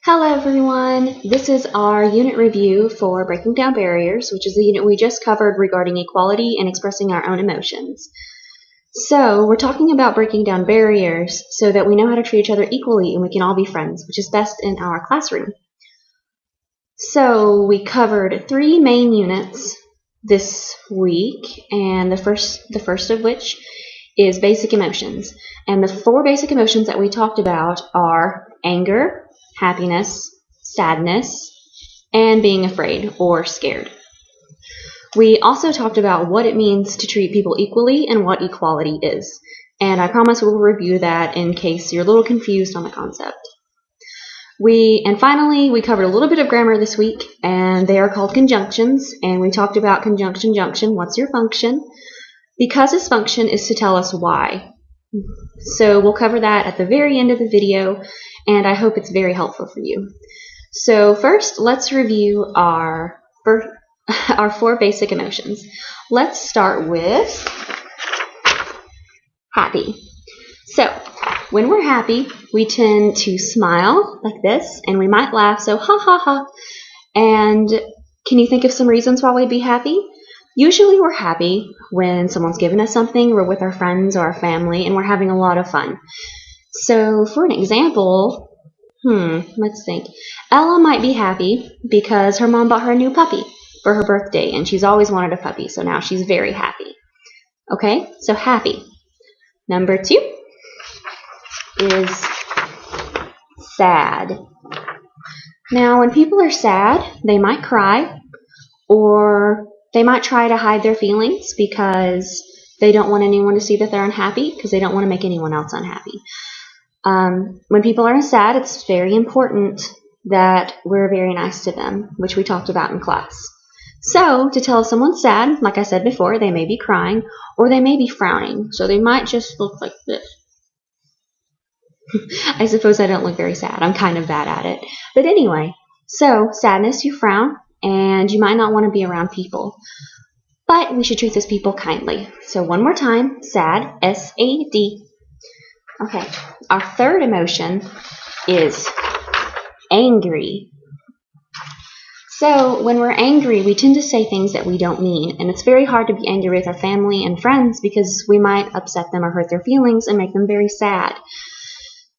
Hello everyone, this is our unit review for Breaking Down Barriers, which is the unit we just covered regarding equality and expressing our own emotions. So we're talking about breaking down barriers so that we know how to treat each other equally and we can all be friends, which is best in our classroom. So we covered 3 main units this week, and the first of which is basic emotions. And the 4 basic emotions that we talked about are anger, happiness, sadness, and being afraid or scared. We also talked about what it means to treat people equally and what equality is. And I promise we'll review that in case you're a little confused on the concept. And finally, we covered a little bit of grammar this week, and they are called conjunctions. And we talked about conjunction, junction, what's your function? Because its function is to tell us why. So we'll cover that at the very end of the video, and I hope it's very helpful for you. So first, let's review our 4 basic emotions. Let's start with happy. So when we're happy, we tend to smile like this, and we might laugh, so ha ha ha. And can you think of some reasons why we'd be happy? Usually we're happy when someone's given us something, we're with our friends or our family, and we're having a lot of fun. So for an example, let's think. Ella might be happy because her mom bought her a new puppy for her birthday, and she's always wanted a puppy, so now she's very happy. Okay, so happy. Number 2 is sad. Now, when people are sad, they might cry, or they might try to hide their feelings because they don't want anyone to see that they're unhappy, because they don't want to make anyone else unhappy. When people are sad, it's very important that we're very nice to them, which we talked about in class. So, to tell if someone's sad, like I said before, they may be crying, or they may be frowning, so they might just look like this. I suppose I don't look very sad. I'm kind of bad at it. But anyway, so sadness, you frown, and you might not want to be around people. But we should treat those people kindly. So one more time, sad, S-A-D. Okay, our 3rd emotion is angry. So when we're angry, we tend to say things that we don't mean, and it's very hard to be angry with our family and friends because we might upset them or hurt their feelings and make them very sad.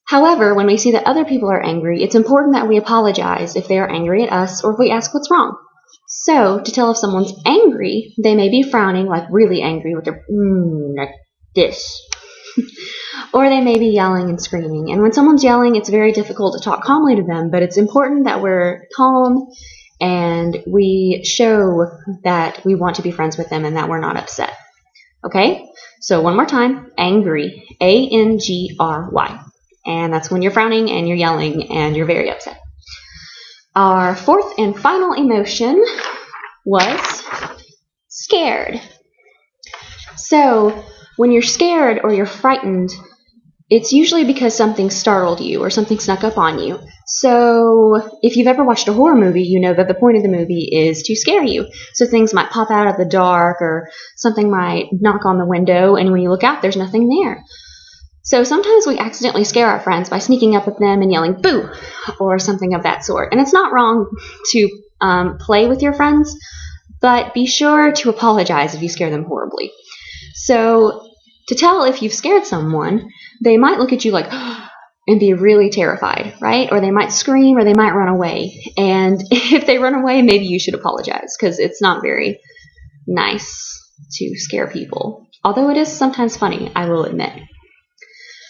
However, when we see that other people are angry, it's important that we apologize if they are angry at us or if we ask what's wrong. So, to tell if someone's angry, they may be frowning, like really angry with their like this. Or they may be yelling and screaming. And when someone's yelling, it's very difficult to talk calmly to them, but it's important that we're calm and we show that we want to be friends with them and that we're not upset. Okay? So one more time, angry, A-N-G-R-Y. And that's when you're frowning and you're yelling and you're very upset. Our 4th and final emotion was scared. So when you're scared or you're frightened, it's usually because something startled you or something snuck up on you. So if you've ever watched a horror movie, you know that the point of the movie is to scare you. So things might pop out of the dark or something might knock on the window, and when you look out, there's nothing there. So sometimes we accidentally scare our friends by sneaking up at them and yelling, boo, or something of that sort. And it's not wrong to play with your friends, but be sure to apologize if you scare them horribly. So to tell if you've scared someone, they might look at you like, and be really terrified, right? Or they might scream or they might run away. And if they run away, maybe you should apologize because it's not very nice to scare people. Although it is sometimes funny, I will admit.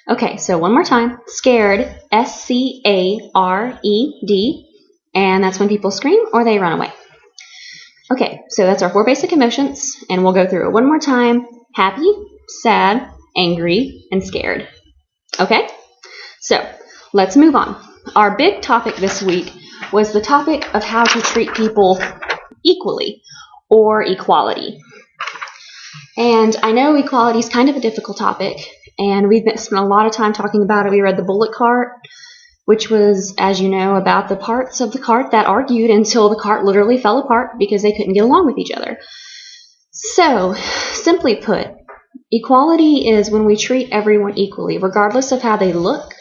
Okay, so one more time. Scared, S-C-A-R-E-D, and that's when people scream or they run away. Okay, so that's our 4 basic emotions, and we'll go through it one more time. Happy, sad, angry, and scared. Okay? So, let's move on. Our big topic this week was the topic of how to treat people equally, or equality. And I know equality is kind of a difficult topic, and we've spent a lot of time talking about it. We read the bullet cart, which was, as you know, about the parts of the cart that argued until the cart literally fell apart because they couldn't get along with each other. So, simply put, equality is when we treat everyone equally, regardless of how they look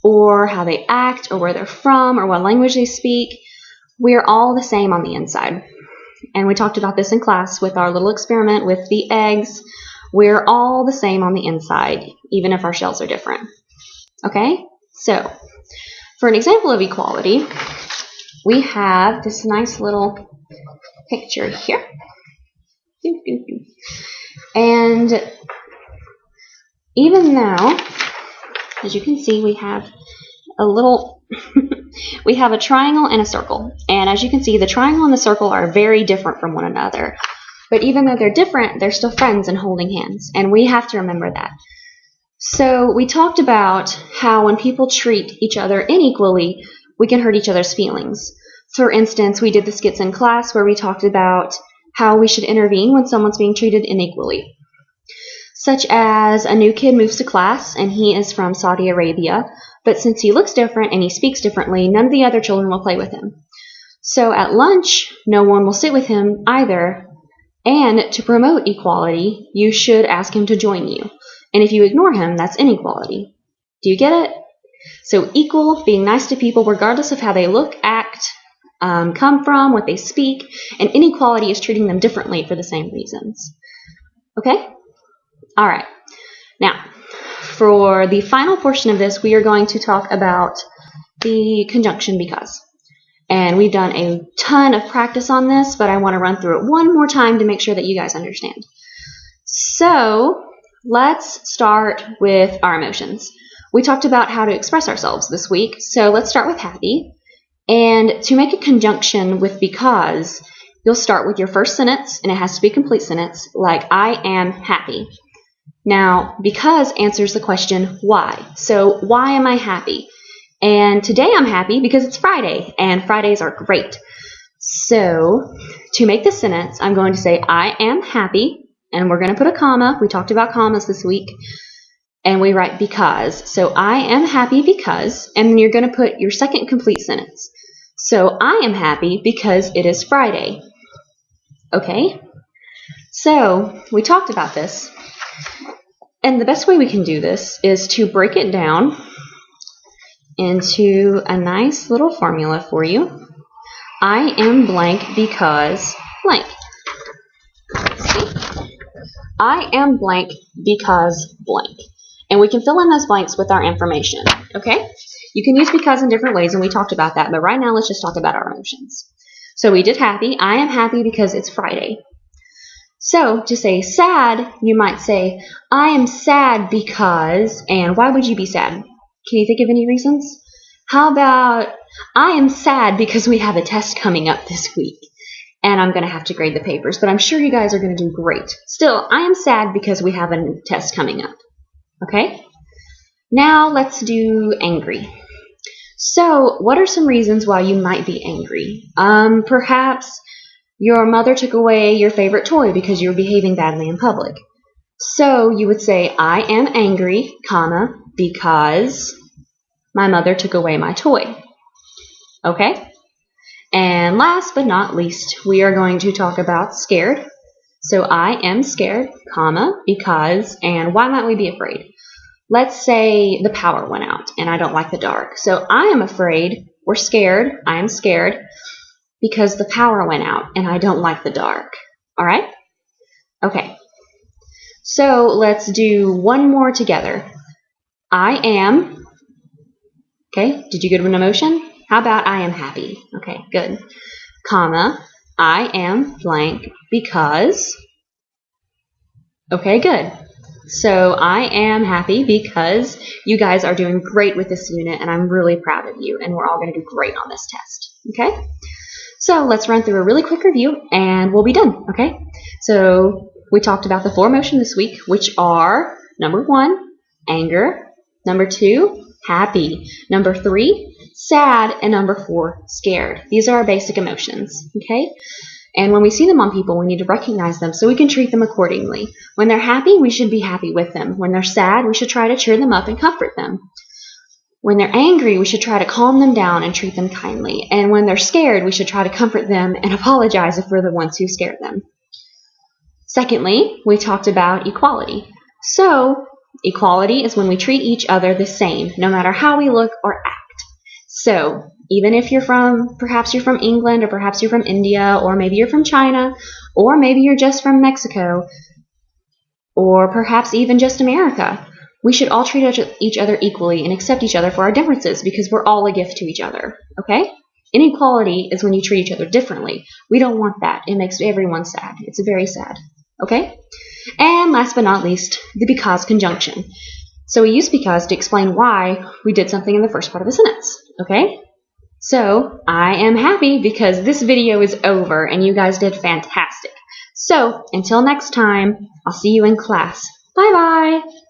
or how they act, or where they're from, or what language they speak. We're all the same on the inside. And we talked about this in class with our little experiment with the eggs. We're all the same on the inside, even if our shells are different. Okay? So, for an example of equality, we have this nice little picture here. And even now, as you can see, we have a little, we have a triangle and a circle. And as you can see, the triangle and the circle are very different from one another. But even though they're different, they're still friends and holding hands. And we have to remember that. So we talked about how when people treat each other unequally, we can hurt each other's feelings. For instance, we did the skits in class where we talked about how we should intervene when someone's being treated unequally. Such as a new kid moves to class and he is from Saudi Arabia, but since he looks different and he speaks differently, none of the other children will play with him. So at lunch, no one will sit with him either. And to promote equality, you should ask him to join you. And if you ignore him, that's inequality. Do you get it? So equal, being nice to people regardless of how they look, act, come from, what they speak, and inequality is treating them differently for the same reasons. Okay? All right. Now, for the final portion of this, we are going to talk about the conjunction because. And we've done a ton of practice on this, but I want to run through it one more time to make sure that you guys understand. So, let's start with our emotions. We talked about how to express ourselves this week, so let's start with happy. And to make a conjunction with because, you'll start with your first sentence, and it has to be a complete sentence, like, I am happy. Now, because answers the question, why? So, why am I happy? And today I'm happy because it's Friday, and Fridays are great. So, to make this sentence, I'm going to say, I am happy, and we're going to put a comma. We talked about commas this week. And we write because. So, I am happy because, and then you're going to put your second complete sentence. So, I am happy because it is Friday. Okay? So, we talked about this. And the best way we can do this is to break it down into a nice little formula for you. I am blank because blank. See? I am blank because blank. And we can fill in those blanks with our information, okay? You can use because in different ways, and we talked about that, but right now let's just talk about our emotions. So we did happy. I am happy because it's Friday. So to say sad, you might say, I am sad because, and why would you be sad? Can you think of any reasons? How about, I am sad because we have a test coming up this week, and I'm going to have to grade the papers, but I'm sure you guys are going to do great. Still, I am sad because we have a test coming up. Okay? Now let's do angry. So, what are some reasons why you might be angry? Perhaps your mother took away your favorite toy because you were behaving badly in public. So, you would say, I am angry, comma, because my mother took away my toy. Okay? And last but not least, we are going to talk about scared. So, I am scared, comma, because, and why might we be afraid? Let's say the power went out and I don't like the dark. So I am afraid, or scared, I am scared because the power went out and I don't like the dark. All right? Okay. So let's do one more together. I am, okay, did you get an emotion? How about I am happy? Okay, good. Comma, I am blank because, okay, good. So I am happy because you guys are doing great with this unit, and I'm really proud of you, and we're all going to do great on this test. Okay? So let's run through a really quick review, and we'll be done. Okay? So we talked about the 4 emotions this week, which are number 1, anger, number 2, happy, number 3, sad, and number 4, scared. These are our basic emotions. Okay? And when we see them on people, we need to recognize them so we can treat them accordingly. When they're happy, we should be happy with them. When they're sad, we should try to cheer them up and comfort them. When they're angry, we should try to calm them down and treat them kindly. And when they're scared, we should try to comfort them and apologize if we're the ones who scared them. Secondly, we talked about equality. So Equality is when we treat each other the same, no matter how we look or act. So, even if perhaps you're from England, or perhaps you're from India, or maybe you're from China, or maybe you're just from Mexico, or perhaps even just America, we should all treat each other equally and accept each other for our differences, because we're all a gift to each other, okay? Inequality is when you treat each other differently. We don't want that. It makes everyone sad. It's very sad, okay? And last but not least, the because conjunction. So we use because to explain why we did something in the first part of the sentence, okay? So I am happy because this video is over and you guys did fantastic. So until next time, I'll see you in class. Bye-bye.